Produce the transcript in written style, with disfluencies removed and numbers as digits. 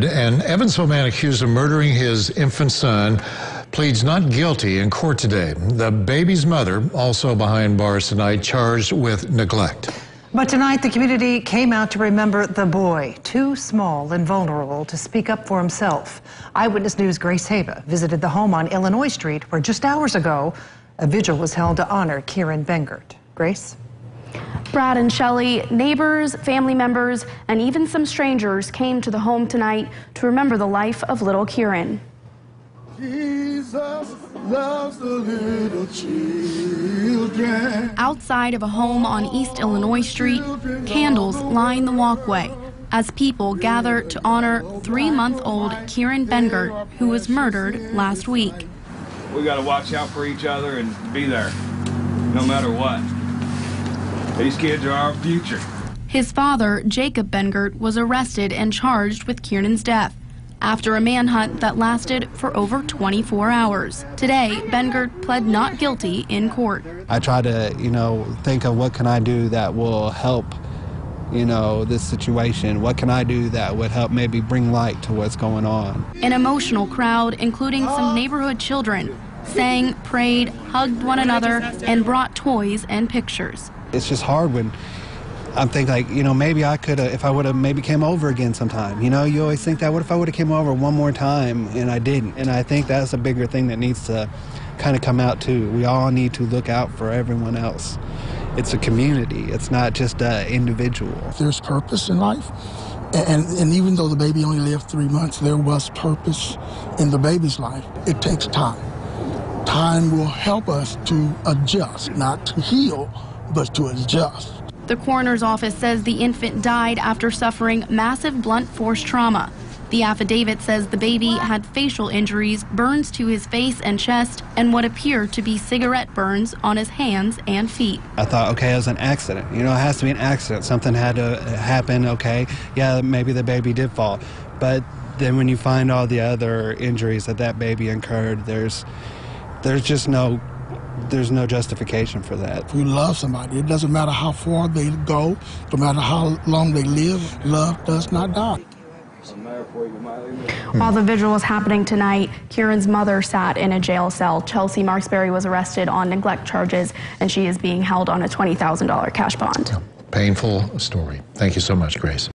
An Evansville man accused of murdering his infant son pleads not guilty in court today. The baby's mother, also behind bars tonight, charged with neglect. But tonight, the community came out to remember the boy, too small and vulnerable to speak up for himself. Eyewitness News' Grace Haba visited the home on Illinois Street, where just hours ago, a vigil was held to honor Kieran Bengert. Grace? Brad and Shelley, neighbors, family members, and even some strangers came to the home tonight to remember the life of little Kieran. Jesus loves the little children. Outside of a home on East Illinois Street, candles line the walkway as people gather to honor 3-month-old Kieran Bengert, who was murdered last week. We got to watch out for each other and be there, no matter what. These kids are our future. His father, Jacob Bengert, was arrested and charged with Kieran's death after a manhunt that lasted for over 24 hours. Today, Bengert pled not guilty in court. I try to, think of what can I do that will help, this situation. What can I do that would help maybe bring light to what's going on? An emotional crowd, including some neighborhood children, sang, prayed, hugged one another, and brought toys and pictures. It's just hard when I'm thinking, maybe I could have, if I would have maybe came over again sometime. You always think that, what if I would have came over one more time, and I didn't? And I think that's a bigger thing that needs to kind of come out too. We all need to look out for everyone else. It's a community. It's not just an individual. There's purpose in life. And even though the baby only lived 3 months, there was purpose in the baby's life. It takes time. Time will help us to adjust, not to heal, but to adjust. The coroner's office says the infant died after suffering massive blunt force trauma. The affidavit says the baby had facial injuries, burns to his face and chest, and what appear to be cigarette burns on his hands and feet. I thought, okay, it was an accident. It has to be an accident. Something had to happen, okay. Yeah, maybe the baby did fall. But then when you find all the other injuries that baby incurred, there's just no justification for that. If you love somebody, it doesn't matter how far they go, no matter how long they live, love does not die. While the vigil was happening tonight, Kieran's mother sat in a jail cell. Chelsea Marksberry was arrested on neglect charges, and she is being held on a $20,000 cash bond. Painful story. Thank you so much, Grace.